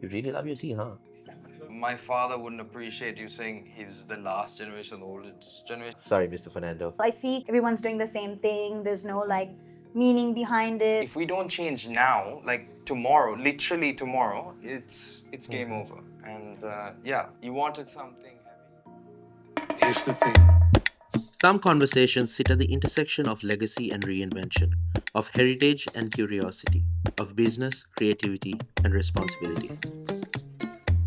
You really love your tea, huh? My father wouldn't appreciate you saying he's the last generation, the oldest generation. Sorry, Mr. Fernando. I see everyone's doing the same thing. There's no like meaning behind it. If we don't change now, like tomorrow, literally tomorrow, it's game over. And yeah, you wanted something heavy. Here's the thing. Some conversations sit at the intersection of legacy and reinvention, of heritage and curiosity, of business, creativity, and responsibility.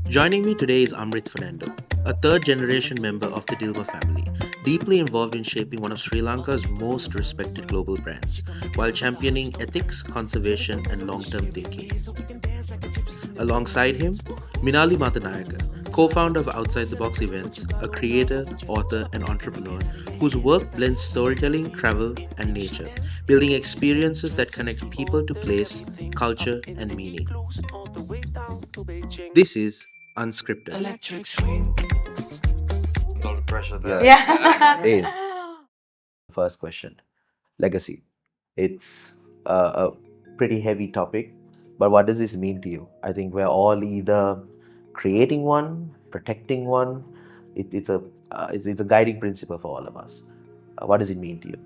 Joining me today is Amrit Fernando, a third-generation member of the Dilmah family, deeply involved in shaping one of Sri Lanka's most respected global brands, while championing ethics, conservation, and long-term thinking. Alongside him, Minalee Madanayake, co-founder of Outside the Box Events, a creator, author, and entrepreneur whose work blends storytelling, travel, and nature, building experiences that connect people to place, culture, and meaning. This is Unscripted. A lot of pressure there. Yeah. Is first question. Legacy. It's a pretty heavy topic, but what does this mean to you? I think we're all either creating one, protecting one. It's a guiding principle for all of us. What does it mean to you?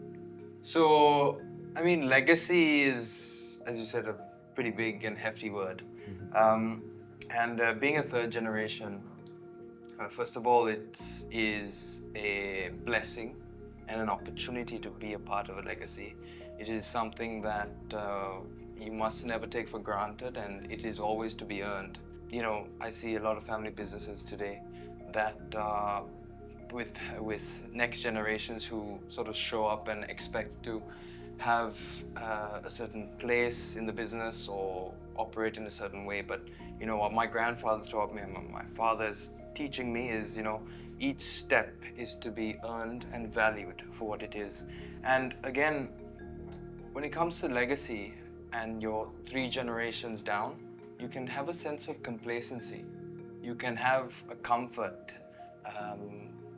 So, I mean, legacy is, as you said, a pretty big and hefty word. And being a third generation, first of all, it is a blessing and an opportunity to be a part of a legacy. It is something that you must never take for granted, and it is always to be earned. You know, I see a lot of family businesses today that with next generations who sort of show up and expect to have a certain place in the business or operate in a certain way. But you know what my grandfather taught me and my father's teaching me is, you know, each step is to be earned and valued for what it is. And again, when it comes to legacy and you're 3 generations down, you can have a sense of complacency. You can have a comfort.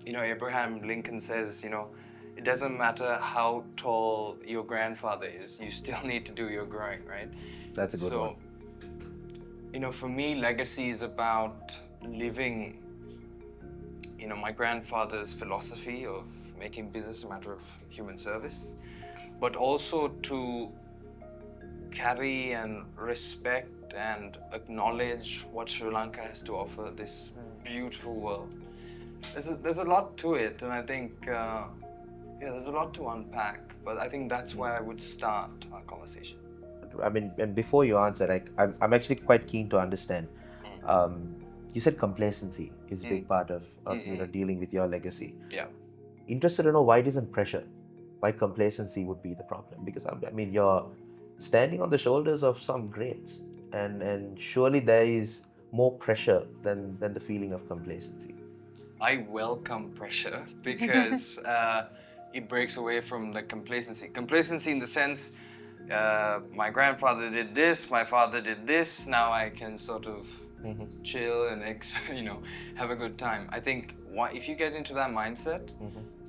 You know, Abraham Lincoln says, you know, it doesn't matter how tall your grandfather is, you still need to do your growing, right? That's a good one. You know, for me, legacy is about living, you know, my grandfather's philosophy of making business a matter of human service, but also to carry and respect and acknowledge what Sri Lanka has to offer, this beautiful world. There's a lot to it, and I think, there's a lot to unpack, but I think that's where I would start our conversation. I mean, and before you answer, I'm actually quite keen to understand. You said complacency is a big part of you know, dealing with your legacy. Yeah. Interested to know why it isn't pressure, why complacency would be the problem. Because I mean, you're standing on the shoulders of some greats, and surely there is more pressure than the feeling of complacency. I welcome pressure because it breaks away from the complacency. Complacency in the sense, my grandfather did this, my father did this, now I can sort of chill and you know, have a good time. I think if you get into that mindset,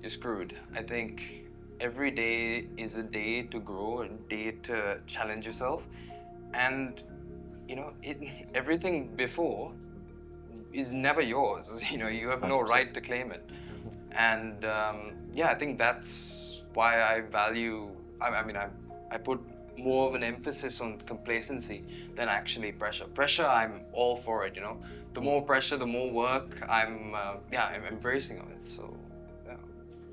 you're screwed. I think every day is a day to grow, a day to challenge yourself, and you know, everything before is never yours. You know, you have no right to claim it. And yeah, I think that's why I value, I put more of an emphasis on complacency than actually pressure. Pressure, I'm all for it, you know. The more pressure, the more work, I'm embracing of it, so yeah.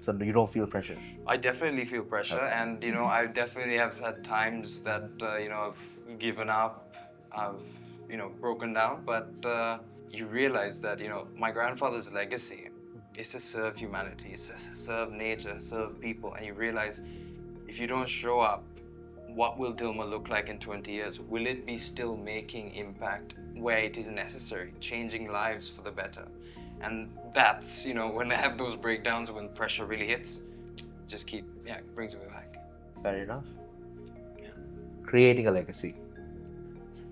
So you don't feel pressure? I definitely feel pressure, and you know, I definitely have had times that you know, I've given up, I've, you know, broken down, but you realize that, you know, my grandfather's legacy is to serve humanity, is to serve nature, serve people, and you realize if you don't show up, what will Dilmah look like in 20 years? Will it be still making impact where it is necessary, changing lives for the better? And that's, you know, when I have those breakdowns, when pressure really hits, just brings me back. Fair enough. Yeah. Creating a legacy.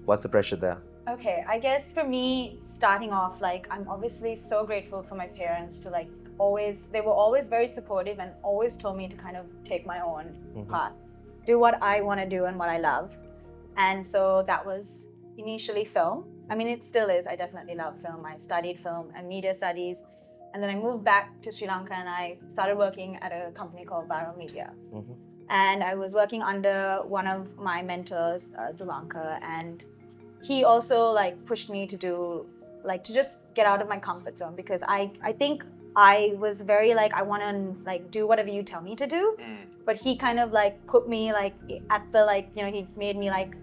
What's the pressure there? Okay, I guess for me, starting off, like, I'm obviously so grateful for my parents to like they were always very supportive and always told me to kind of take my own path, do what I want to do and what I love. And so that was initially film. I mean, it still is. I definitely love film. I studied film and media studies. And then I moved back to Sri Lanka and I started working at a company called Viral Media. And I was working under one of my mentors, Dilmah, and he also like pushed me to do to just get out of my comfort zone, because I think I was very like, I want to like do whatever you tell me to do. But he kind of like put me like at the he made me like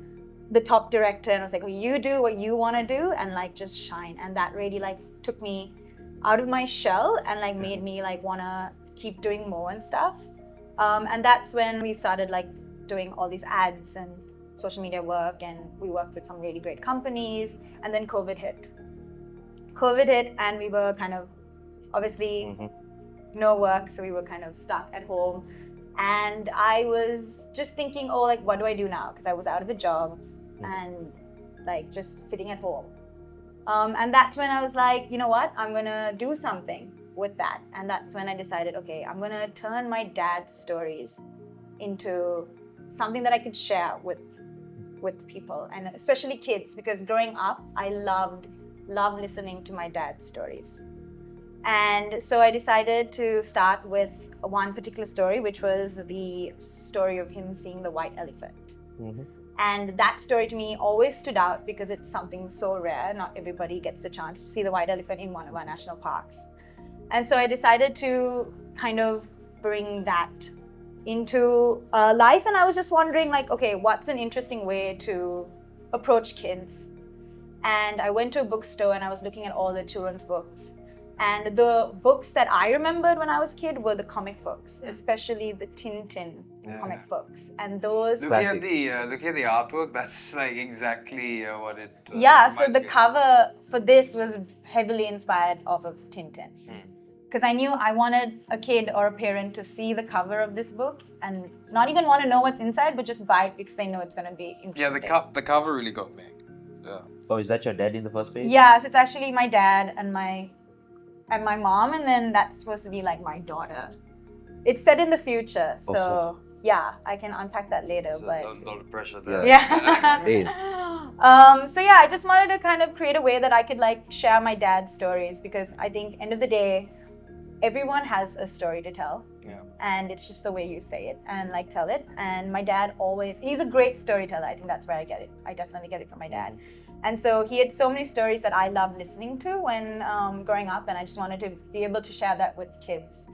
the top director and was like, well, you do what you want to do and like just shine. And that really like took me out of my shell and like made me like want to keep doing more and stuff. And that's when we started like doing all these ads and social media work, and we worked with some really great companies. And then COVID hit and we were kind of obviously no work, so we were kind of stuck at home. And I was just thinking, oh, like what do I do now? Because I was out of a job and like just sitting at home. And that's when I was like, you know what, I'm gonna do something with that. And that's when I decided, okay, I'm gonna turn my dad's stories into something that I could share with people, and especially kids, because growing up I loved listening to my dad's stories. And so I decided to start with one particular story, which was the story of him seeing the white elephant. And that story to me always stood out because it's something so rare. Not everybody gets the chance to see the white elephant in one of our national parks. And so I decided to kind of bring that into life. And I was just wondering, like, okay, what's an interesting way to approach kids? And I went to a bookstore and I was looking at all the children's books. And the books that I remembered when I was a kid were the comic books, especially the Tintin comic books. And those... Looking at the artwork, that's like exactly what it so the cover for this was heavily inspired off of Tintin. Because I knew I wanted a kid or a parent to see the cover of this book and not even want to know what's inside, but just buy it because they know it's going to be interesting. Yeah, the cover really got me. Yeah. Oh, is that your dad in the first page? Yeah, so it's actually my dad and my mom, and then that's supposed to be like my daughter. It's set in the future, so yeah, I can unpack that later. So but a lot of pressure there. Yeah. It is. So yeah, I just wanted to kind of create a way that I could like share my dad's stories, because I think end of the day, everyone has a story to tell. Yeah. And it's just the way you say it and like tell it. And my dad he's a great storyteller. I think that's where I get it. I definitely get it from my dad. And so he had so many stories that I loved listening to when growing up, and I just wanted to be able to share that with kids.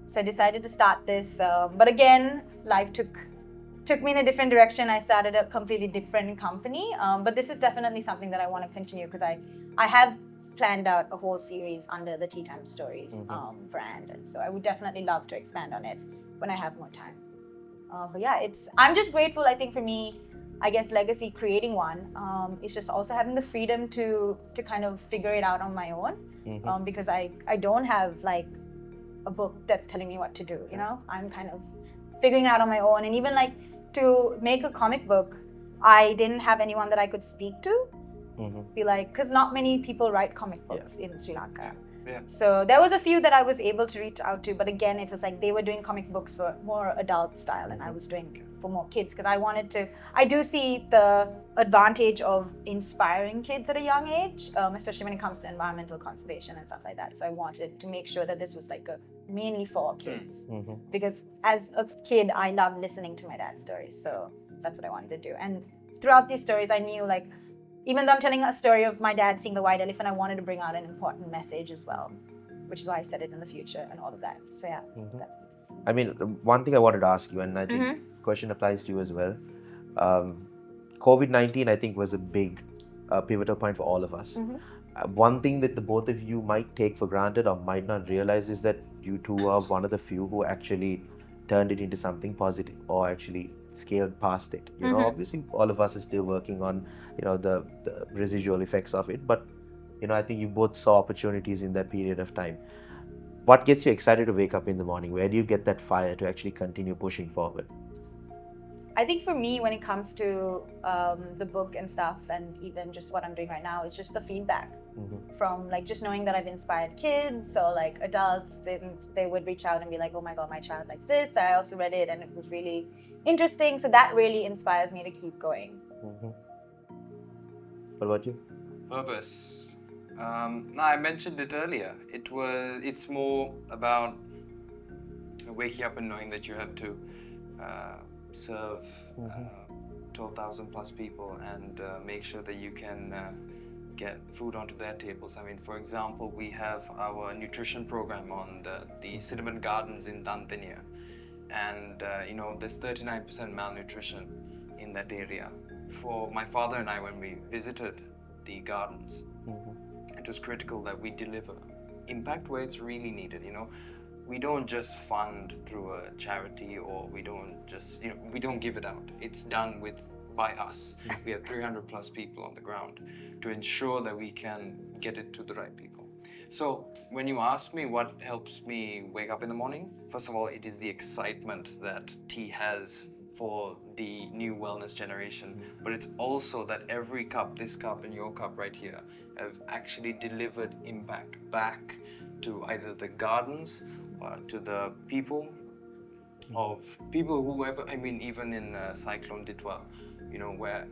So I decided to start this. But again, life took me in a different direction. I started a completely different company. But this is definitely something that I want to continue, because I have planned out a whole series under the Tea Time Stories brand. And so I would definitely love to expand on it when I have more time. But yeah, I'm just grateful. I think for me, I guess legacy, creating one, is just also having the freedom to kind of figure it out on my own, because I don't have like a book that's telling me what to do, you know? I'm kind of figuring it out on my own. And even like to make a comic book, I didn't have anyone that I could speak to, be like, because not many people write comic books in Sri Lanka. Yeah. So there was a few that I was able to reach out to, but again, it was like they were doing comic books for more adult style, and I was doing for more kids, because I do see the advantage of inspiring kids at a young age, especially when it comes to environmental conservation and stuff like that. So I wanted to make sure that this was like mainly for kids, because as a kid, I loved listening to my dad's stories. So that's what I wanted to do. And throughout these stories, I knew like, even though I'm telling a story of my dad seeing the white elephant, I wanted to bring out an important message as well, which is why I said it in the future and all of that. So yeah. I mean, the one thing I wanted to ask you, and I think the question applies to you as well. COVID-19, I think, was a big pivotal point for all of us. One thing that the both of you might take for granted or might not realize is that you two are one of the few who actually turned it into something positive, or actually scaled past it. You know, obviously all of us are still working on, the residual effects of it, but I think you both saw opportunities in that period of time. What gets you excited to wake up in the morning? Where do you get that fire to actually continue pushing forward? I think for me, when it comes to the book and stuff, and even just what I'm doing right now, it's just the feedback from like just knowing that I've inspired kids or like adults. They would reach out and be like, oh my God, my child likes this. I also read it and it was really interesting. So that really inspires me to keep going. What about you? Purpose. No, I mentioned it earlier. It's more about waking up and knowing that you have to serve 12,000 plus people and make sure that you can get food onto their tables. I mean, for example, we have our nutrition program on the Cinnamon Gardens in Dantania, and there's 39% malnutrition in that area. For my father and I, when we visited the gardens, it was critical that we deliver impact where it's really needed. We don't just fund through a charity, or we don't just we don't give it out. It's done by us. We have 300 plus people on the ground to ensure that we can get it to the right people. So when you ask me what helps me wake up in the morning, first of all, it is the excitement that tea has for the new wellness generation. But it's also that every cup, this cup and your cup right here, have actually delivered impact back to either the gardens or to the people whoever. I mean, even in Cyclone Ditwa, where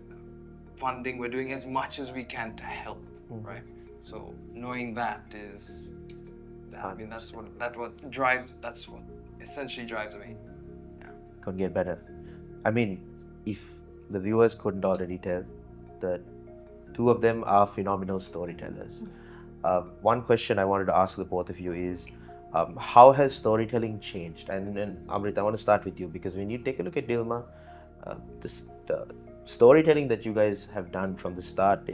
funding, we're doing as much as we can to help, right? So knowing that is, I mean, that's what essentially drives me. Yeah. Could get better. I mean, if the viewers couldn't already tell, the two of them are phenomenal storytellers. One question I wanted to ask the both of you is, how has storytelling changed? And Amrit, I want to start with you, because when you take a look at Dilmah, the storytelling that you guys have done from the start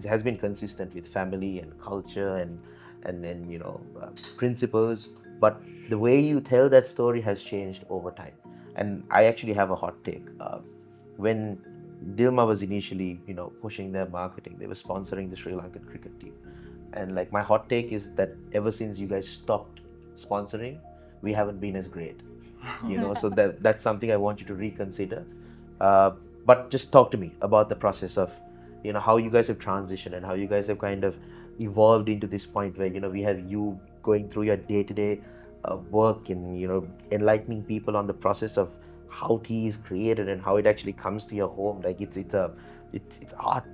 has been consistent with family and culture and principles. But the way you tell that story has changed over time. And I actually have a hot take. When Dilmah was initially, pushing their marketing, they were sponsoring the Sri Lankan cricket team. And like, my hot take is that ever since you guys stopped sponsoring, we haven't been as great. So that's something I want you to reconsider. But just talk to me about the process of, how you guys have transitioned and how you guys have kind of evolved into this point where, we have you going through your day-to-day work and, enlightening people on the process of how tea is created and how it actually comes to your home. Like, it's art.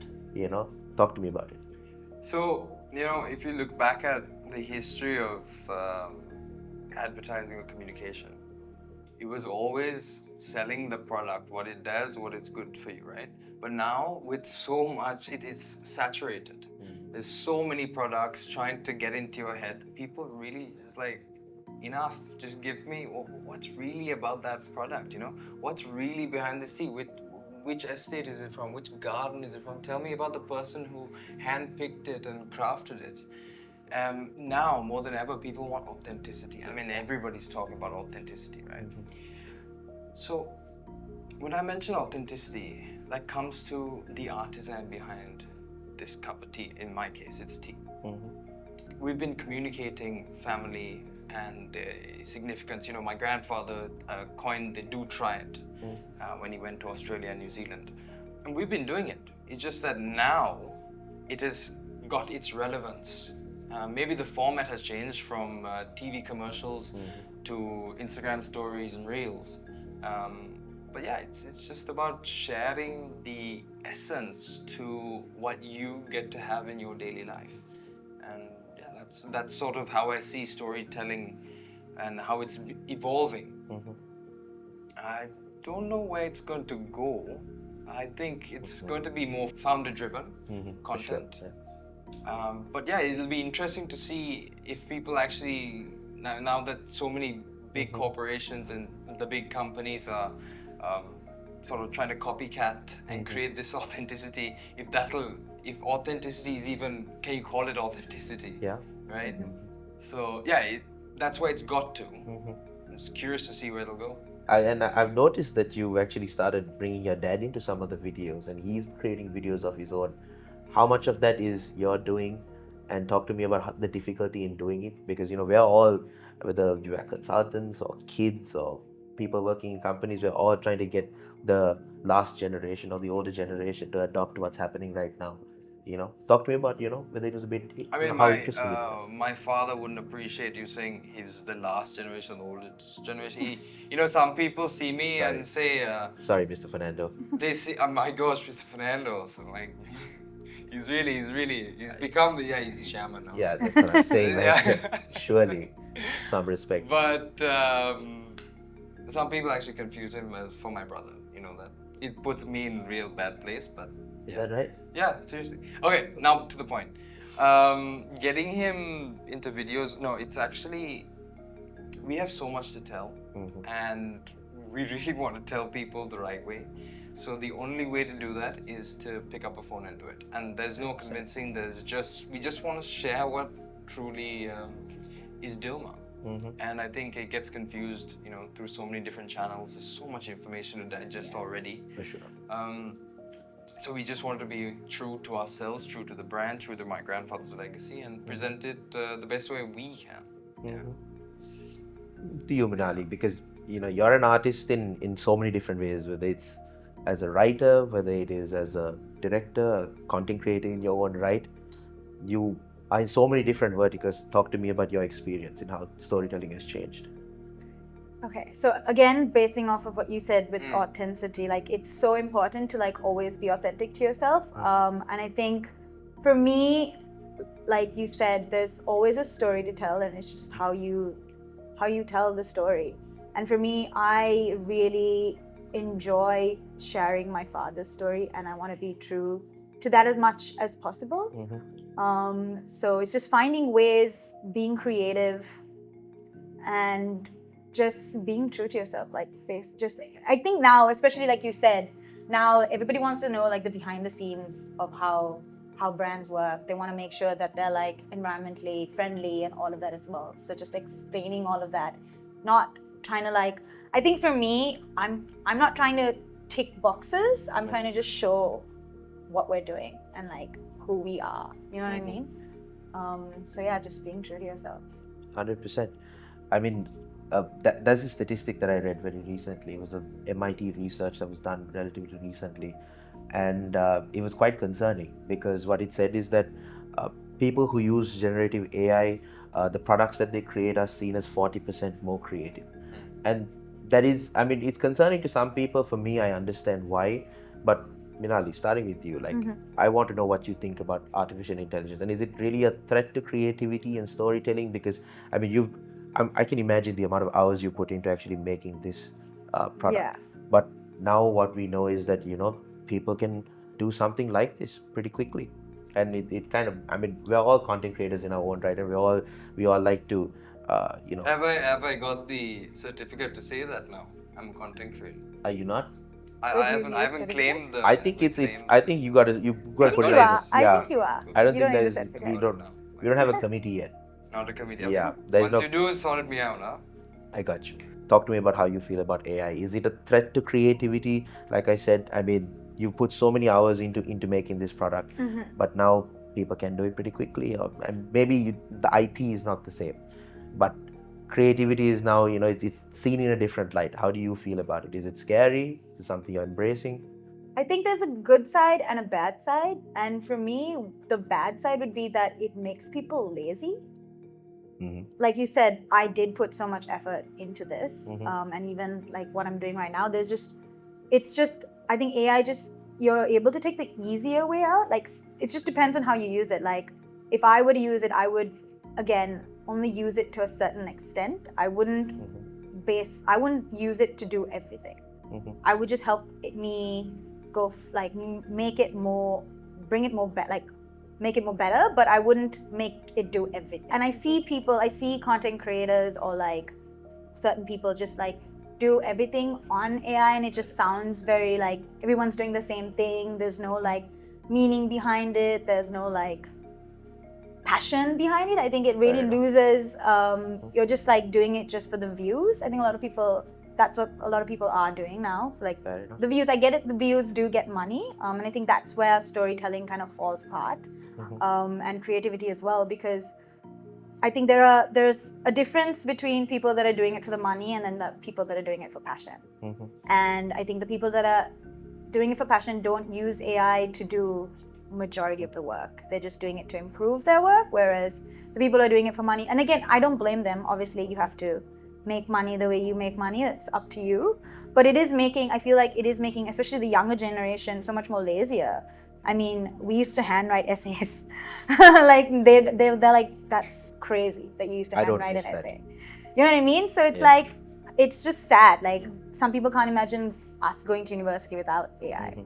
Talk to me about it. So, if you look back at the history of advertising or communication, it was always selling the product, what it does, what it's good for you, right? But now, with so much, it is saturated. There's so many products trying to get into your head. People really just like, enough, just give me what's really about that product, What's really behind this tea? Which estate is it from? Which garden is it from? Tell me about the person who handpicked it and crafted it. Now, more than ever, people want authenticity. I mean, everybody's talking about authenticity, right? So, when I mention authenticity, that comes to the artisan behind this cup of tea. In my case, it's tea. We've been communicating family and significance. My grandfather coined the "do try it" when he went to Australia and New Zealand. And we've been doing it. It's just that now it has got its relevance. Maybe the format has changed from TV commercials to Instagram stories and reels. But yeah, it's just about sharing the essence to what you get to have in your daily life. And yeah, that's sort of how I see storytelling and how it's evolving. I don't know where it's going to go. I think it's going to be more founder-driven content. Sure, yeah. But yeah, it'll be interesting to see if people actually, now that so many big corporations and the big companies are sort of trying to copycat and create this authenticity, if authenticity is even, can you call it authenticity? Yeah. Right? So yeah, that's where it's got to. I'm just curious to see where it'll go. I've noticed that you actually started bringing your dad into some of the videos, and he's creating videos of his own. How much of that is you're doing? And talk to me about the difficulty in doing it, because we're all, whether you are consultants or kids or people working in companies, we're all trying to get the last generation or the older generation to adopt what's happening right now. Talk to me about whether it was a bit. I mean, how interesting it was. my father wouldn't appreciate you saying he was the last generation, the oldest generation. Some people see me Sorry. and say, Sorry, Mr. Fernando. they see, my gosh, Mr. Fernando. So like, He's become he's a shaman now. Yeah, that's what I'm saying. Like, Yeah. surely, some respect. But some people actually confuse him for my brother. You know that. It puts me in real bad place, but Is that right? yeah, seriously. Okay, now to the point. Getting him into videos, no, it's actually, we have so much to tell, and we really want to tell people the right way. So the only way to do that is to pick up a phone and do it. And there's no convincing. We just want to share what truly is Dilmah. And I think it gets confused, through so many different channels. There's so much information to digest already. For sure. So we just wanted to be true to ourselves, true to the brand, true to my grandfather's legacy, and present it the best way we can. Yeah. To you, Minalee, because you're an artist in so many different ways, whether it's as a writer, whether it is as a director, a content creator in your own right. You are in so many different verticals. Talk to me about your experience and how storytelling has changed. Okay, so again, basing off of what you said with authenticity, like it's so important to like always be authentic to yourself. And I think for me, like you said, there's always a story to tell, and it's just how you tell the story. And for me, I really enjoy sharing my father's story, and I want to be true to that as much as possible. So it's just finding ways, being creative, and just being true to yourself. Like, I think now, especially like you said, now everybody wants to know like the behind the scenes of how brands work. They want to make sure that they're like environmentally friendly and all of that as well. So just explaining all of that, not trying to like, I think for me, I'm not trying to tick boxes. I'm trying to just show what we're doing and like who we are. You know what I mean? So yeah, just being true to yourself. 100%. I mean, that's a statistic that I read very recently. It was a MIT research that was done relatively recently, and it was quite concerning because what it said is that people who use generative AI, the products that they create are seen as 40% more creative, and that is, I mean, it's concerning to some people. For me, I understand why, but Minalee, starting with you, like, I want to know what you think about artificial intelligence, and is it really a threat to creativity and storytelling? Because I mean, I can imagine the amount of hours you put into actually making this product. Yeah. But now what we know is that people can do something like this pretty quickly, and it kind of, I mean, we're all content creators in our own right, and we all like to Have I got the certificate to say that now? I'm a content creator. Are you not? I haven't claimed the. I think I think you got to put it in. I think you are. I don't You think need a that is. certificate. We don't have a committee yet. Not a committee. Yeah, Once you do, sort me out, huh? I got you. Talk to me about how you feel about AI. Is it a threat to creativity? Like I said, I mean, you put so many hours into making this product, but now people can do it pretty quickly. And maybe the IP is not the same, but creativity is now, it's seen in a different light. How do you feel about it? Is it scary? Is it something you're embracing? I think there's a good side and a bad side. And for me, the bad side would be that it makes people lazy. Like you said, I did put so much effort into this. And even like what I'm doing right now, I think AI you're able to take the easier way out. Like, it just depends on how you use it. Like, if I were to use it, I would, again, only use it to a certain extent. I wouldn't use it to do everything. I would just help me go, make it more better, but I wouldn't make it do everything. And I see content creators or like certain people just like do everything on AI, and it just sounds very like everyone's doing the same thing. There's no like meaning behind it. There's no like passion behind it. I think it really loses. You're just like doing it just for the views. I think that's what a lot of people are doing now. Like the views, I get it. The views do get money, and I think that's where storytelling kind of falls apart, and creativity as well. Because I think there's a difference between people that are doing it for the money and then the people that are doing it for passion. And I think the people that are doing it for passion don't use AI to do majority of the work. They're just doing it to improve their work, whereas the people are doing it for money. And again, I don't blame them. Obviously, you have to make money the way you make money. It's up to you. But I feel like it is making, especially the younger generation, so much more lazier. I mean, we used to handwrite essays. Like they're like, that's crazy that you used to I don't handwrite miss an that. essay. You know what I mean? So it's Yeah. like, it's just sad. Like some people can't imagine us going to university without AI.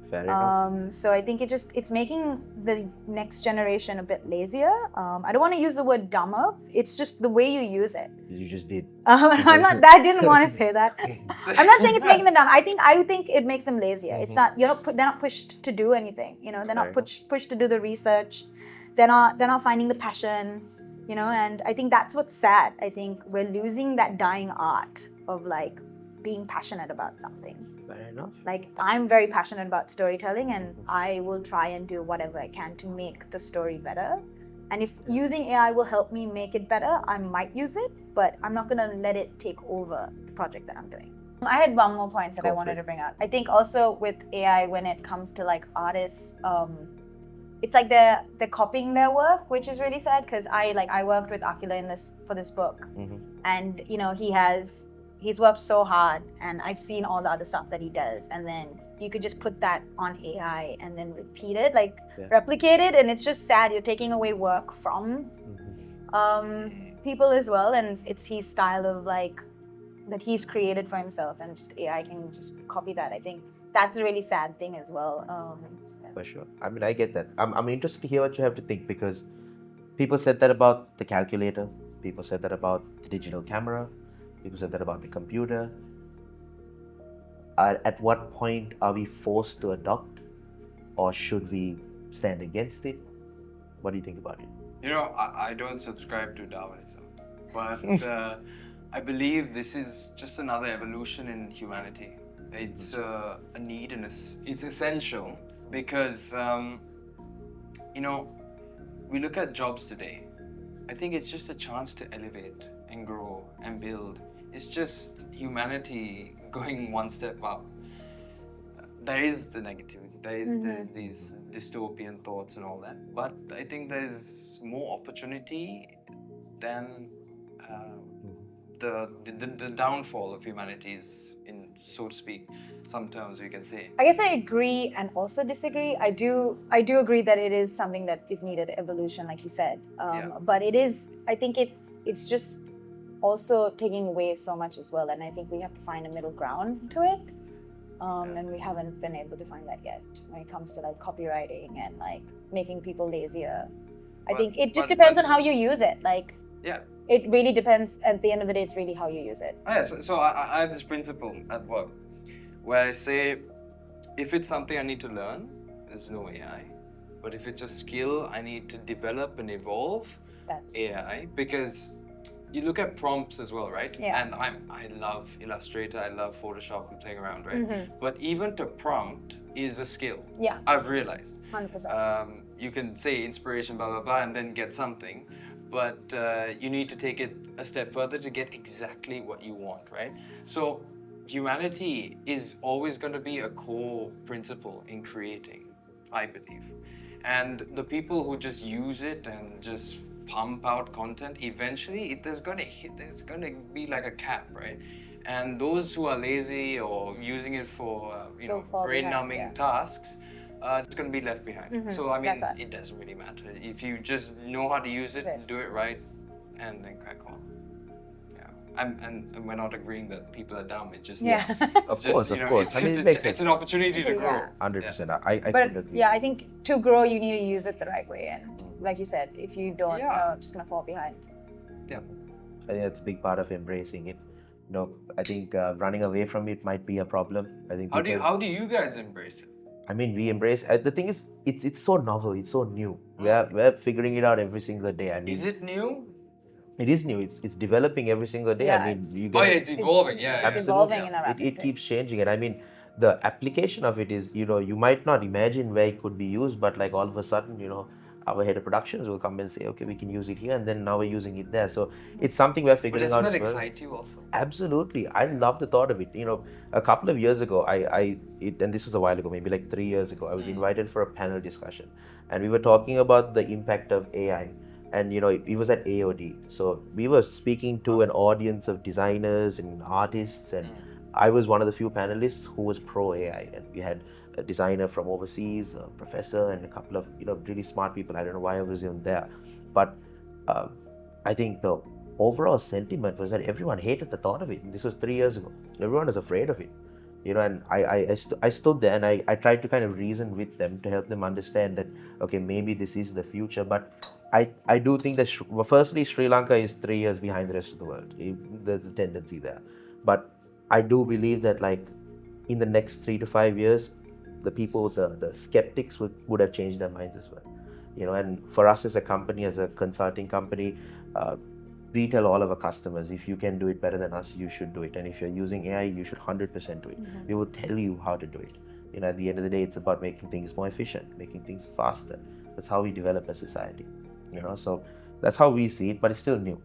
Fair enough. So I think it's making the next generation a bit lazier. I don't want to use the word dumber. It's just the way you use it. You just did. I'm not. I didn't want to say that. I'm not saying it's making them dumb. I think it makes them lazier. It's not. They're not pushed to do anything. You know, they're not Fair pushed to do the research. They're not finding the passion. You know, and I think that's what's sad. I think we're losing that dying art of like being passionate about something. Fair enough. Like I'm very passionate about storytelling, and I will try and do whatever I can to make the story better. And if using AI will help me make it better, I might use it, but I'm not gonna let it take over the project that I'm doing. I had one more point that Go I for wanted it. to bring out. I think also with AI, when it comes to like artists, it's like they're copying their work, which is really sad. Because I worked with Akila for this book, and you know he's worked so hard, and I've seen all the other stuff that he does, and then you could just put that on AI and then repeat it, like replicate it, and it's just sad. You're taking away work from people as well, and it's his style of like that he's created for himself, and just AI can just copy that. I think that's a really sad thing as well. For sure. I mean, I get that. I'm interested to hear what you have to think, because people said that about the calculator. People said that about the digital camera. People said that about the computer. At what point are we forced to adopt, or should we stand against it? What do you think about it? You know, I don't subscribe to Darwinism, but I believe this is just another evolution in humanity. It's a need and it's essential because, you know, we look at jobs today. I think it's just a chance to elevate and grow and build. It's just humanity going one step up. There is the negativity, there is these dystopian thoughts and all that, but I think there's more opportunity than the downfall of humanity is, in so to speak, some terms we can say. I guess I agree and also disagree. I do agree that it is something that is needed, evolution, like you said. But I think it's just also taking away so much as well, and I think we have to find a middle ground to it. And we haven't been able to find that yet when it comes to like copywriting and like making people lazier. I think it just depends on how you use it. Like, yeah, it really depends. At the end of the day, it's really how you use it. Oh, yeah, so I have this principle at work where I say, if it's something I need to learn, there's no AI. But if it's a skill I need to develop and evolve, That's AI. Because you look at prompts as well, right? Yeah. And I love Illustrator, I love Photoshop and playing around, right? But even to prompt is a skill. Yeah. I've realized. 100%. You can say inspiration, blah, blah, blah, and then get something. But you need to take it a step further to get exactly what you want, right? So humanity is always going to be a core principle in creating, I believe. And the people who just use it and just pump out content, eventually there's going to be like a cap, right? And those who are lazy or using it for, brain-numbing tasks, it's going to be left behind. So, I mean, it doesn't really matter. If you just know how to use it, do it right, and then crack on. Yeah. And we're not agreeing that people are dumb. It's just, Of course. it's an opportunity to grow. 100%. I But agree. yeah, I think to grow, you need to use it the right way. And like you said, if you don't, you're just going to fall behind. Yeah. I think that's a big part of embracing it. I think running away from it might be a problem. I think. How do you guys embrace it? I mean, we embrace. The thing is, it's so novel. It's so new. We're figuring it out every single day. I mean, Is it new? It is new. It's developing every single day. Yeah, I mean, it's evolving. It's evolving in a rapid it keeps changing, and I mean, the application of it is, you might not imagine where it could be used, but like all of a sudden, our head of productions will come and say, okay, we can use it here, and then now we're using it there. So it's something we're But figuring doesn't out that as well. excite you also? Absolutely. I love the thought of it. A couple of years ago, and this was a while ago, maybe like 3 years ago, I was invited for a panel discussion, and we were talking about the impact of AI. And it was at AOD. So we were speaking to an audience of designers and artists, and I was one of the few panelists who was pro AI. And we had a designer from overseas, a professor, and a couple of really smart people. I don't know why I was even there, but I think the overall sentiment was that everyone hated the thought of it. This was 3 years ago. Everyone was afraid of it, and I stood there and I tried to kind of reason with them to help them understand that, okay, maybe this is the future. But I do think that firstly, Sri Lanka is 3 years behind the rest of the world. There's a tendency there, but I do believe that, like, in the next 3 to 5 years, the people, the skeptics would have changed their minds as well. And for us as a company, as a consulting company, we tell all of our customers, if you can do it better than us, you should do it. And if you're using AI, you should 100% do it. We will tell you how to do it. At the end of the day, it's about making things more efficient, making things faster. That's how we develop a society. So that's how we see it, but it's still new.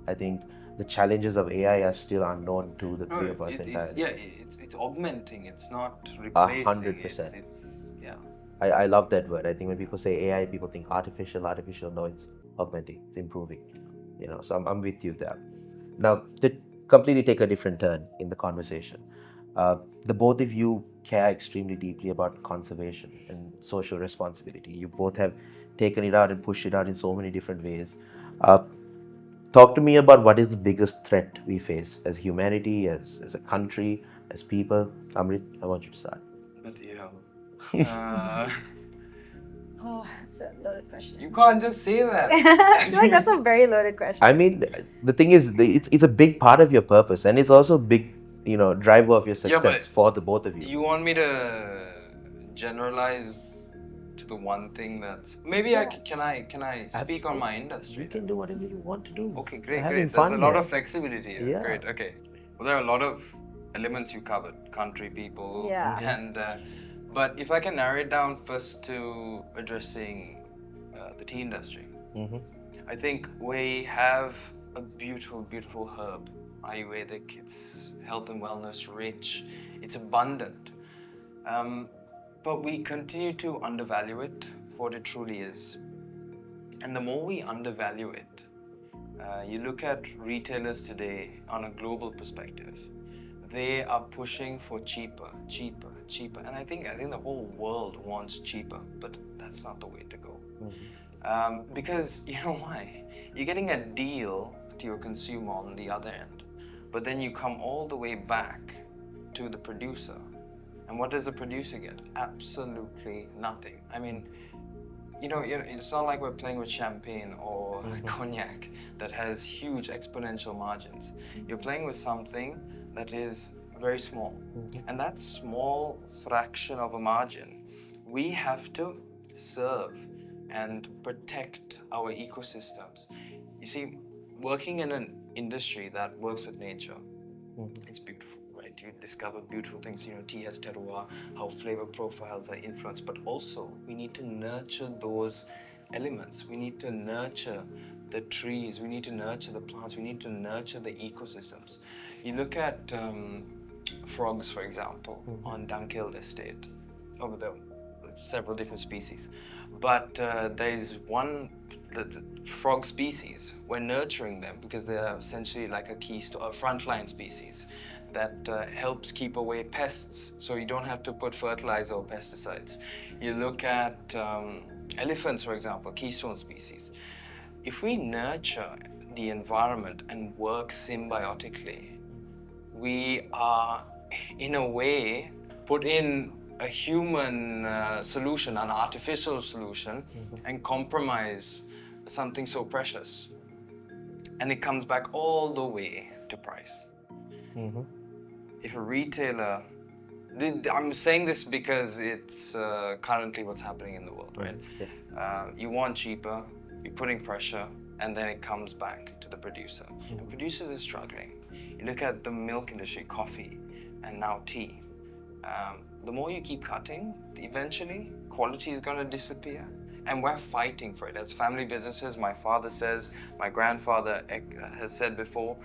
I think the challenges of AI are still unknown to the three of us entirely. It's augmenting. It's not 100%. It's yeah. I love that word. I think when people say AI, people think artificial. No, it's augmenting. It's improving. So I'm with you there. Now, to completely take a different turn in the conversation, the both of you care extremely deeply about conservation and social responsibility. You both have taken it out and pushed it out in so many different ways. Talk to me about what is the biggest threat we face as humanity, as a country, as people. Amrit, I want you to start. But yeah. Oh, that's a loaded question. You can't just say that. I feel like that's a very loaded question. I mean, the thing is, it's a big part of your purpose, and it's also a big, driver of your success for the both of you. You want me to generalize to the one thing that's maybe can I speak on my industry? You can do whatever you want to do. Okay, great. There's a lot of flexibility here. Yeah. Great. Okay. Well, there are a lot of elements you covered: country, people, and. But if I can narrow it down first to addressing the tea industry, I think we have a beautiful, beautiful herb, Ayurvedic. It's health and wellness rich. It's abundant. But we continue to undervalue it for what it truly is. And the more we undervalue it, you look at retailers today on a global perspective, they are pushing for cheaper. And I think the whole world wants cheaper, but that's not the way to go. Because you know why? You're getting a deal to your consumer on the other end, but then you come all the way back to the producer. And what does the producer get? Absolutely nothing. I mean, it's not like we're playing with champagne or cognac that has huge exponential margins. You're playing with something that is very small. And that small fraction of a margin, we have to serve and protect our ecosystems. You see, working in an industry that works with nature, it's beautiful, right? You discover beautiful things. Tea has terroir, how flavor profiles are influenced, but also we need to nurture those elements. We need to nurture the trees, we need to nurture the plants, we need to nurture the ecosystems. You look at frogs, for example, on Dunkeld Estate. Over there, several different species. But there is one frog species. We're nurturing them because they're essentially like a frontline species that helps keep away pests. So you don't have to put fertilizer or pesticides. You look at elephants, for example, keystone species. If we nurture the environment and work symbiotically, we are, in a way, put in a human solution, an artificial solution, and compromise something so precious. And it comes back all the way to price. If a retailer, I'm saying this because it's currently what's happening in the world, right? You want cheaper, you're putting pressure, and then it comes back to the producer. And producers are struggling. You look at the milk industry, coffee, and now tea. The more you keep cutting, eventually quality is going to disappear. And we're fighting for it. As family businesses, my father says, my grandfather has said before,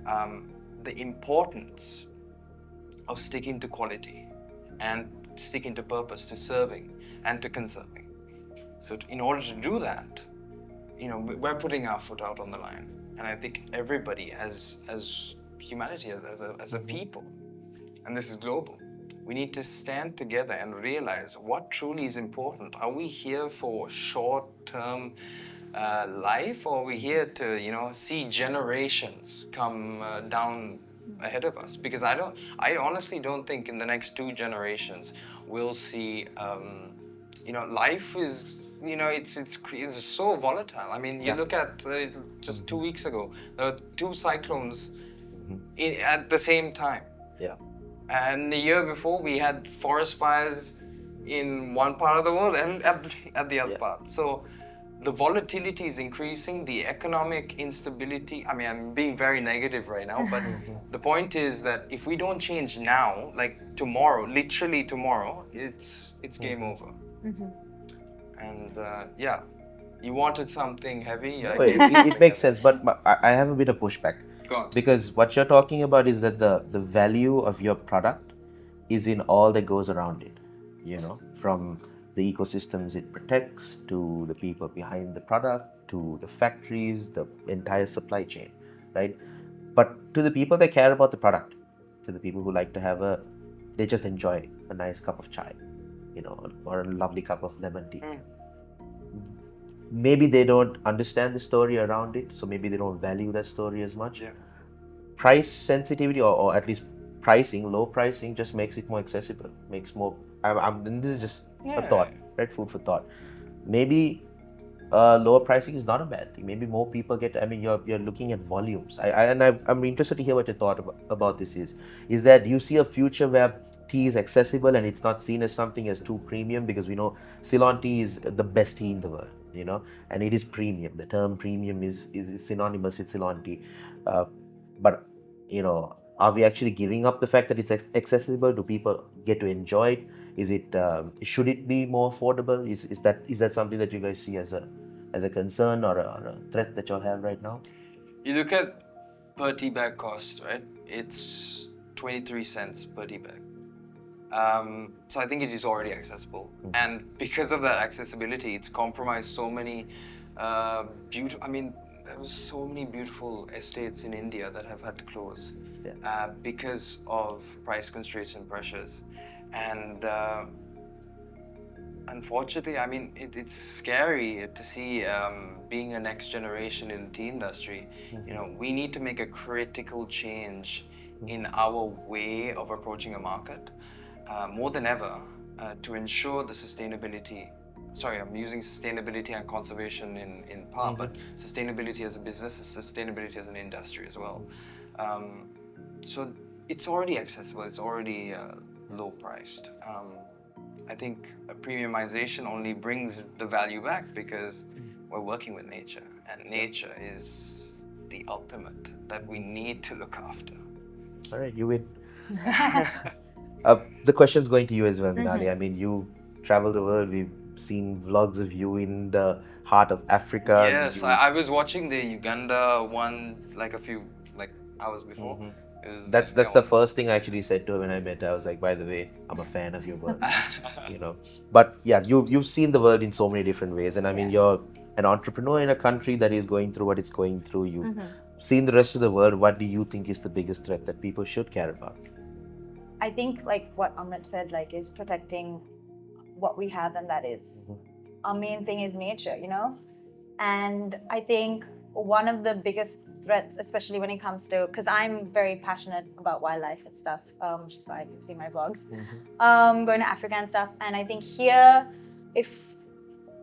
the importance of sticking to quality and sticking to purpose, to serving and to conserving. So in order to do that, we're putting our foot out on the line. And I think everybody as humanity, as a people, and this is global, We need to stand together and realize what truly is important. Are we here for short-term life, or are we here to, see generations come down ahead of us? Because I honestly don't think in the next 2 generations we'll see. Life is, it's so volatile. I mean, you look at just 2 weeks ago, there were 2 cyclones at the same time. Yeah. And the year before, we had forest fires in one part of the world and at the other part. So the volatility is increasing, the economic instability. I mean, I'm being very negative right now, but the point is that if we don't change now, like tomorrow, literally tomorrow, it's game over. And you wanted something heavy. No, it makes sense, but I have a bit of pushback. Go on. Because what you're talking about is that the value of your product is in all that goes around it, from the ecosystems it protects, to the people behind the product, to the factories, the entire supply chain, right? But to the people that care about the product, to the people who like to they just enjoy a nice cup of chai, or a lovely cup of lemon tea. Maybe they don't understand the story around it, so maybe they don't value that story as much. Yeah. Price sensitivity, or at least low pricing, just makes it more accessible, makes more. And this is just a thought, right? Food for thought. Maybe lower pricing is not a bad thing. Maybe more people get. I mean, you're looking at volumes. I'm interested to hear what your thought about this is. Is that you see a future where tea is accessible and it's not seen as something as too premium, because we know Ceylon tea is the best tea in the world, and it is premium. The term premium is synonymous with Ceylon tea. But, are we actually giving up the fact that it's accessible? Do people get to enjoy it? Is it, should it be more affordable? Is that something that you guys see as a concern or a threat that y'all have right now? You look at per tea bag cost, right? It's 23 cents per tea bag. So I think it is already accessible. And because of that accessibility, it's compromised so many there was so many beautiful estates in India that have had to close because of price constraints and pressures. And unfortunately, I mean, it's scary to see being a next generation in the tea industry. We need to make a critical change in our way of approaching a market more than ever to ensure the sustainability. Sorry, I'm using sustainability and conservation in part, but sustainability as a business, sustainability as an industry as well. So it's already accessible, it's already low priced. I think a premiumization only brings the value back because we're working with nature, and nature is the ultimate that we need to look after. All right, you win. The question's going to you as well, Minalee. I mean, you travel the world. We've seen vlogs of you in the heart of Africa. Yes, I was watching the Uganda one like a few hours before. That's the first thing I actually said to her when I met her. I was like, by the way, I'm a fan of your work. But yeah, you've seen the world in so many different ways, and I mean, you're an entrepreneur in a country that is going through what it's going through. You've seen the rest of the world. What do you think is the biggest threat that people should care about? I think like what Amrit said, is protecting what we have, and that is our main thing is nature, And I think one of the biggest threats, especially when it comes to, because I'm very passionate about wildlife and stuff, which is why you've seen my vlogs, going to Africa and stuff. And I think here, if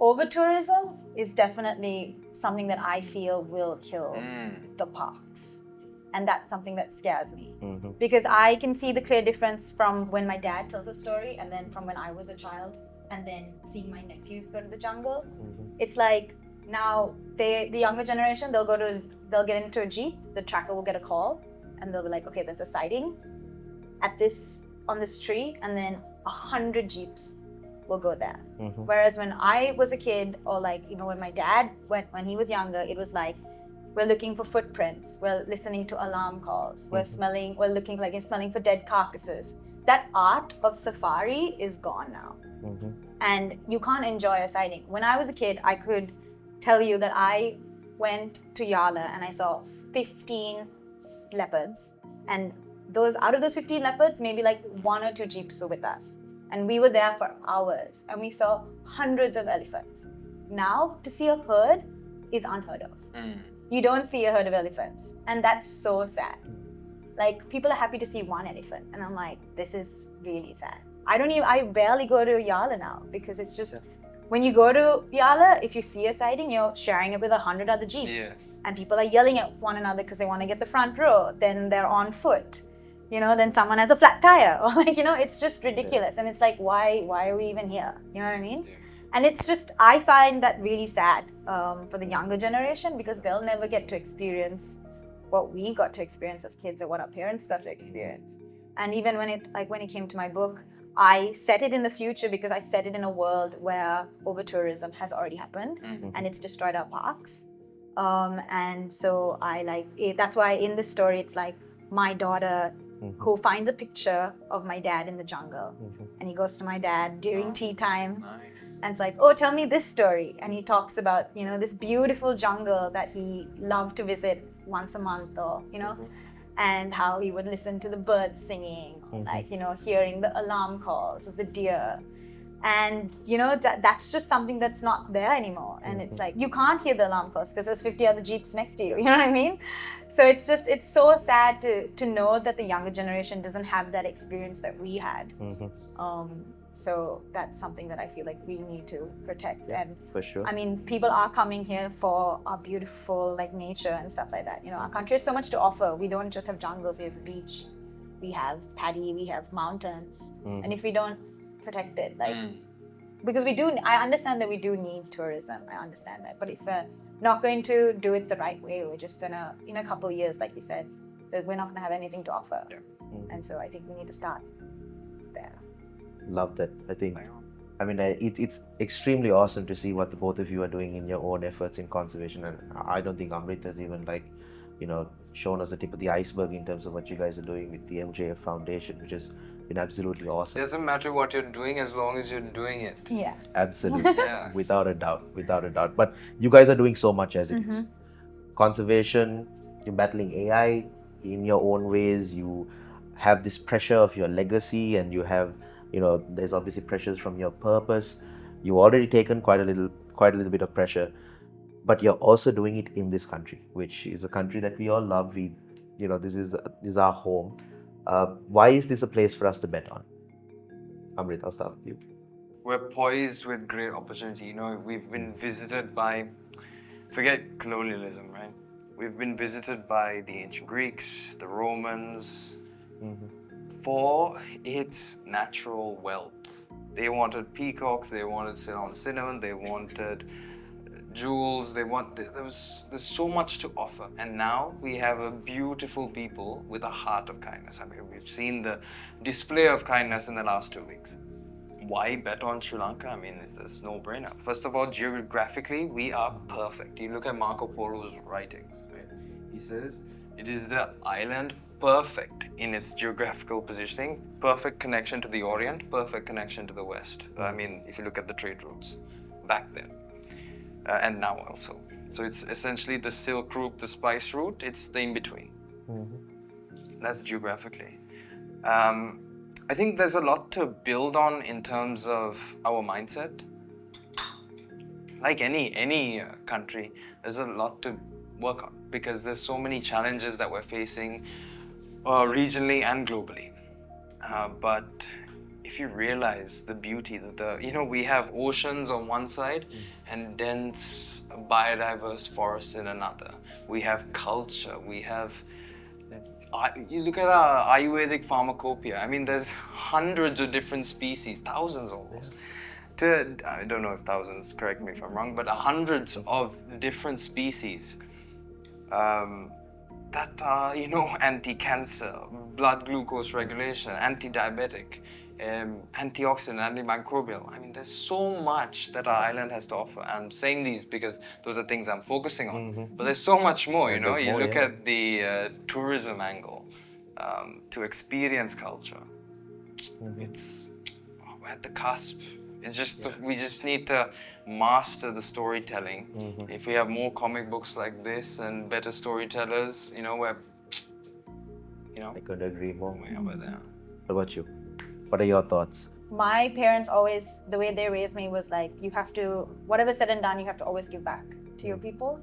over-tourism is definitely something that I feel will kill the parks. And that's something that scares me. Because I can see the clear difference from when my dad tells a story and then from when I was a child and then seeing my nephews go to the jungle. It's like now the younger generation, they'll get into a Jeep, the tracker will get a call and they'll be like, okay, there's a sighting on this tree, and then 100 Jeeps will go there. Whereas when I was a kid, or when my dad went, when he was younger, it was like, we're looking for footprints, we're listening to alarm calls, we're smelling for dead carcasses. That art of safari is gone now. And you can't enjoy a sighting. When I was a kid, I could tell you that I went to Yala and I saw 15 leopards, and out of those 15 leopards, maybe like 1 or 2 jeeps were with us. And we were there for hours and we saw hundreds of elephants. Now, to see a herd is unheard of. You don't see a herd of elephants. And that's so sad. Like, people are happy to see 1 elephant. And I'm like, this is really sad. I barely go to Yala now because it's just, when you go to Yala, if you see a sighting, you're sharing it with 100 other jeeps. Yes. And people are yelling at one another because they want to get the front row. Then they're on foot. Then someone has a flat tire. Or it's just ridiculous. And it's like, why are we even here? You know what I mean? Yeah. And it's just, I find that really sad for the younger generation because they'll never get to experience what we got to experience as kids or what our parents got to experience. And even when it came to my book, I set it in the future because I set it in a world where over-tourism has already happened and it's destroyed our parks. And so that's why in this story, it's like my daughter who finds a picture of my dad in the jungle. And he goes to my dad during tea time. Nice. And it's like, oh, tell me this story. And he talks about, this beautiful jungle that he loved to visit once a month or, and how he would listen to the birds singing, hearing the alarm calls of the deer. And, that's just something that's not there anymore. And it's like, you can't hear the alarm calls because there's 50 other jeeps next to you. You know what I mean? So it's so sad to know that the younger generation doesn't have that experience that we had. So that's something that I feel like we need to protect. And For sure. I mean, people are coming here for our beautiful nature and stuff like that. Our country has so much to offer. We don't just have jungles, we have a beach, we have paddy, we have mountains. And if we don't protect it, because I understand that we do need tourism, I understand that. But if we're not going to do it the right way, we're just gonna, in a couple of years, like you said, that we're not gonna have anything to offer. And so I think we need to start there. Love that. I mean, it's extremely awesome to see what the both of you are doing in your own efforts in conservation. And I don't think Amrit has even shown us the tip of the iceberg in terms of what you guys are doing with the MJF Foundation, which has been absolutely awesome. Doesn't matter what you're doing as long as you're doing it. Yeah. Absolutely. Yeah. Without a doubt. But you guys are doing so much as it is. Conservation, you're battling AI in your own ways. You have this pressure of your legacy, and you have, there's obviously pressures from your purpose. You've already taken quite a little bit of pressure, but you're also doing it in this country, which is a country that we all love. This is our home. Why is this a place for us to bet on? Amrit, I'll start with you. We're poised with great opportunity. We've been visited by, forget colonialism, right? We've been visited by the ancient Greeks, the Romans, for its natural wealth. They wanted peacocks, they wanted Ceylon cinnamon, they wanted jewels, there's so much to offer. And now we have a beautiful people with a heart of kindness. I mean, we've seen the display of kindness in the last 2 weeks. Why bet on Sri Lanka? I mean, it's no-brainer. First of all, geographically, we are perfect. You look at Marco Polo's writings, right? He says it is the island perfect in its geographical positioning, perfect connection to the Orient, perfect connection to the West. I mean, if you look at the trade routes back then. And now also. So it's essentially the Silk Route, the Spice Route, it's the in-between. That's geographically. I think there's a lot to build on in terms of our mindset. Like any country, there's a lot to work on because there's so many challenges that we're facing regionally and globally. But if you realize the beauty that we have oceans on one side and dense biodiverse forests in another. We have culture, we have, you look at our Ayurvedic pharmacopoeia. I mean, there's hundreds of different species, thousands almost. I don't know if thousands, correct me if I'm wrong, but hundreds of different species that are, anti-cancer, blood glucose regulation, anti-diabetic, antioxidant, antimicrobial. I mean, there's so much that our island has to offer. I'm saying these because those are things I'm focusing on. But there's so much more, you look at the tourism angle, to experience culture. We're at the cusp. It's just we just need to master the storytelling. If we have more comic books like this and better storytellers, I couldn't agree more. way over there. What about you? What are your thoughts? My parents always, the way they raised me was like, you have to, whatever's said and done, you have to always give back to your people.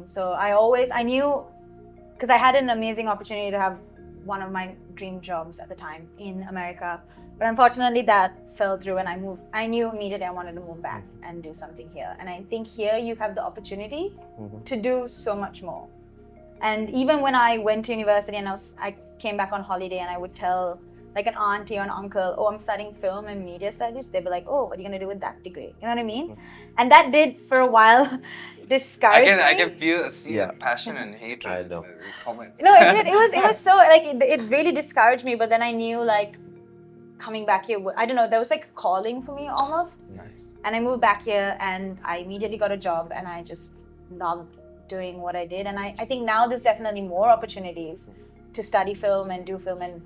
So I knew, because I had an amazing opportunity to have one of my dream jobs at the time in America. But unfortunately that fell through and I knew immediately I wanted to move back and do something here. And I think here you have the opportunity to do so much more. And even when I went to university and I came back on holiday and I would tell like an auntie or an uncle, oh, I'm studying film and media studies, they'd be like, oh, what are you going to do with that degree? You know what I mean? And that did for a while discourage me. I can see the passion and hatred I in know. the comments. No, it did. It was so like it really discouraged me. But then I knew like coming back here, I don't know, there was like a calling for me almost. Nice. And I moved back here and I immediately got a job and I just loved doing what I did. And I think now there's definitely more opportunities to study film and do film and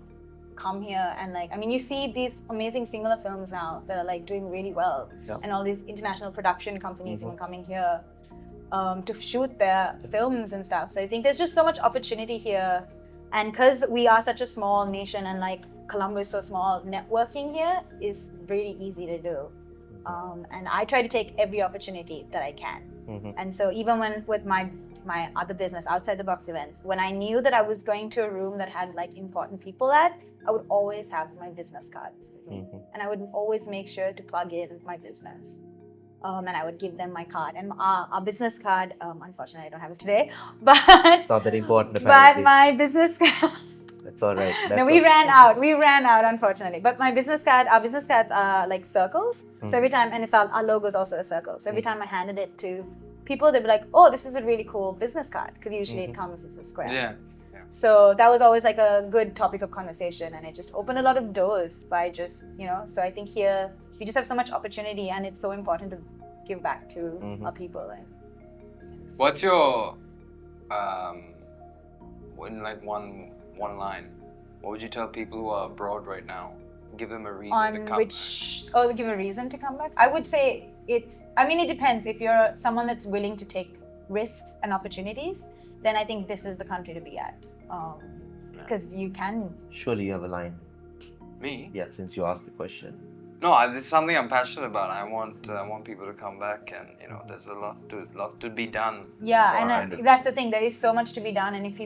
come here. And like, I mean, you see these amazing singular films now that are like doing really well. Yeah. And all these international production companies even coming here to shoot their films and stuff. So I think there's just so much opportunity here. And because we are such a small nation and like Colombo is so small, networking here is really easy to do. And I try to take every opportunity that I can. And so even when with my other business, outside the box events, when I knew that I was going to a room that had like important people at, I would always have my business cards with me. And I would always make sure to plug in my business. And I would give them my card. And our business card, unfortunately I don't have it today, but It's not that important apparently. but my business card, That's all right. no, we ran out unfortunately. But our business cards are like circles. So every time, and it's our logo is also a circle. So every time I handed it to people, they'd be like, oh, this is a really cool business card. Because usually it comes as a square. Yeah. So that was always like a good topic of conversation. And it just opened a lot of doors by just, so I think here we just have so much opportunity and it's so important to give back to our people. And What's your, in like one line, what would you tell people who are abroad right now? Give them a reason to come back. Give a reason to come back? I would say it depends. If you're someone that's willing to take risks and opportunities, then I think this is the country to be at. Because you can. Surely you have a line. Me? Yeah, since you asked the question. No, this is something I'm passionate about. I want people to come back, and there's a lot to be done. Yeah, and that's the thing. There is so much to be done, and if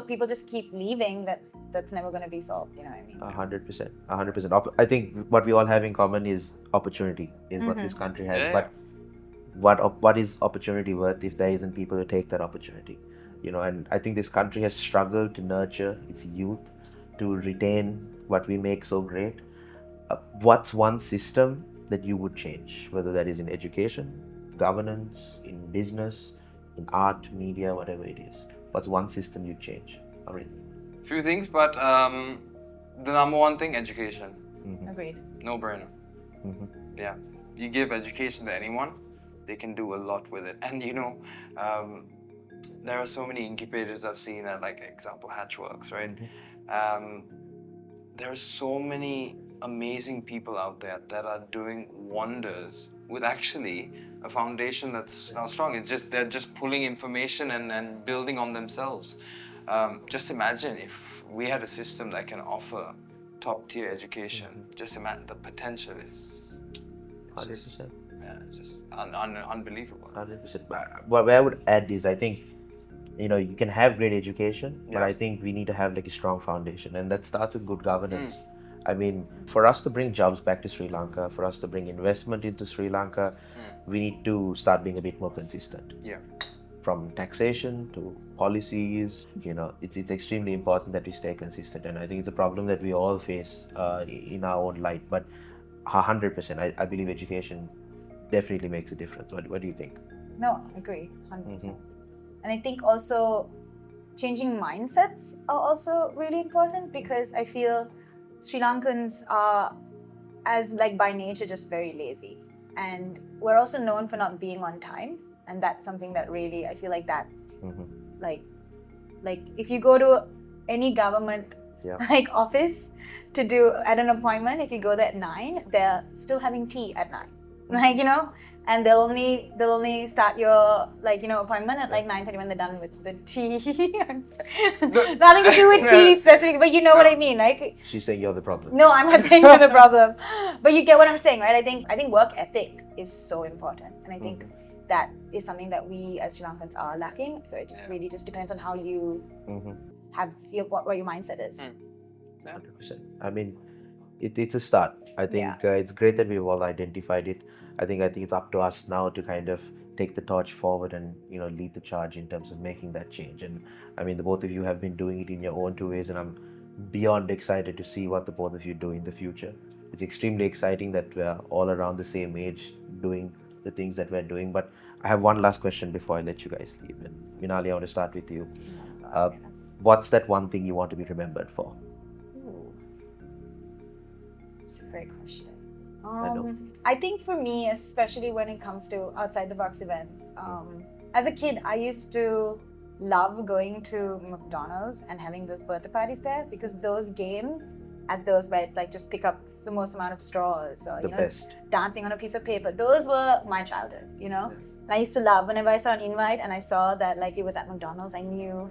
people just keep leaving, that's never going to be solved. You know what I mean? 100%. 100%. I think what we all have in common is opportunity. Is what this country has. Yeah. But what is opportunity worth if there isn't people to take that opportunity? And I think this country has struggled to nurture its youth, to retain what we make so great. What's one system that you would change, whether that is in education, governance, in business, in art, media, whatever it is? What's one system you'd change? Amrit? Few things, but the number one thing, education. Agreed. No brainer. Yeah, you give education to anyone, they can do a lot with it. And there are so many incubators I've seen at, like, example, Hatchworks, right? There are so many amazing people out there that are doing wonders with actually a foundation that's now strong. It's just they're just pulling information and building on themselves. Just imagine if we had a system that can offer top tier education. Just imagine the potential is 100%. just unbelievable. 100%. What I would add is, I think, you can have great education, but I think we need to have like a strong foundation, and that starts with good governance. I mean, for us to bring jobs back to Sri Lanka, for us to bring investment into Sri Lanka, we need to start being a bit more consistent. Yeah. From taxation to policies, it's extremely important that we stay consistent, and I think it's a problem that we all face in our own light. But 100%, I believe education definitely makes a difference. What do you think? No, I agree, 100%. And I think also changing mindsets are also really important, because I feel Sri Lankans are, as like by nature, just very lazy. And we're also known for not being on time. And that's something that really, I feel like that, like if you go to any government like office to do at an appointment, if you go there at 9, they're still having tea at 9. and they'll only start your appointment at like 9:30 when they're done with the tea. I'm sorry. Nothing to do with tea specific, but you know what I mean, right? She's saying you're the problem. No, I'm not saying you're the problem, but you get what I'm saying, right? I think work ethic is so important, and I think that is something that we as Sri Lankans are lacking. So it just really just depends on how you have what your mindset is. 100%. I mean, it's a start. I think it's great that we've all identified it. I think it's up to us now to kind of take the torch forward and lead the charge in terms of making that change. And I mean, the both of you have been doing it in your own two ways, and I'm beyond excited to see what the both of you do in the future. It's extremely exciting that we're all around the same age doing the things that we're doing. But I have one last question before I let you guys leave. And Minalee, I want to start with you. What's that one thing you want to be remembered for? It's a great question. I know. I think for me, especially when it comes to outside the box events, as a kid, I used to love going to McDonald's and having those birthday parties there, because those games at those where it's like just pick up the most amount of straws or The best. dancing on a piece of paper, those were my childhood, And I used to love whenever I saw an invite and I saw that like it was at McDonald's, I knew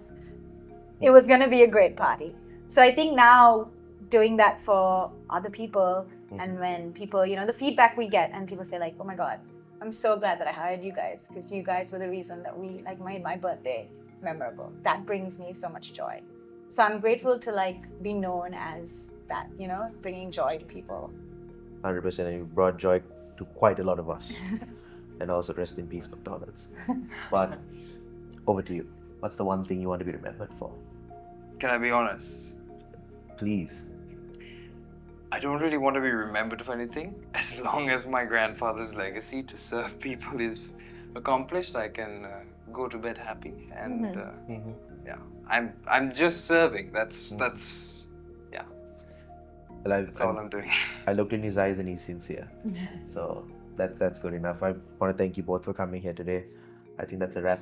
it was going to be a great party. So I think now doing that for other people, and when people, the feedback we get and people say like, oh my God, I'm so glad that I hired you guys, because you guys were the reason that we like made my birthday memorable. That brings me so much joy. So I'm grateful to like be known as that, bringing joy to people. 100%. And you brought joy to quite a lot of us. And also rest in peace, McDonald's. But over to you. What's the one thing you want to be remembered for? Can I be honest? Please. I don't really want to be remembered for anything. As long as my grandfather's legacy to serve people is accomplished, I can go to bed happy. And yeah, I'm just serving. That's yeah. Well, That's all I'm doing. I looked in his eyes and he's sincere. So that's good enough. I want to thank you both for coming here today. I think that's a wrap.